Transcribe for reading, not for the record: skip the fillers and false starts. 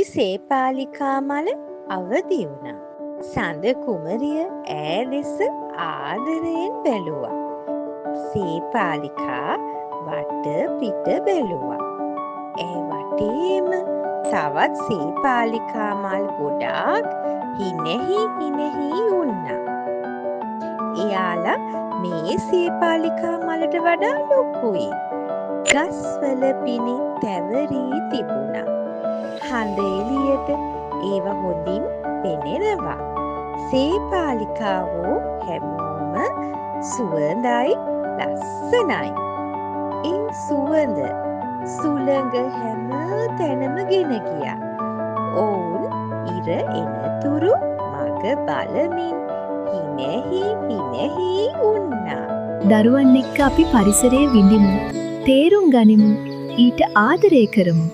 පුංචි සේපාලිකා මල අවදි වුණා. සඳ කුමරිය ඈ දෙස ආදරයෙන් බැලුවා. සේපාලිකා වට පිට බැලුවා. ඒ වටේම තවත් සේපාලිකා මල් ගොඩාක් හිනෙහි උන්නා. එයාලා මේ සේපාලිකා මලට වඩා ලොකුයි. ගස්වල පිණි තැවරී තිබුණා. හඳ එළියට ඒව හොඳින් පෙනෙනවා. සේපාලිකාවෝ හැමෝම සුවඳයි ලස්සනයි. ඒ සුවඳ සුළඟ හැම තැනම ගෙන ගියා. ඔවුන් ඉර එනතුරු මග බලමින් හිනෙහි උන්නා. දරුවන් එක්ක අපි පරිසරයේ විඳිමු. තේරුම් ගනිමු. ඊට ආදරය කරමු.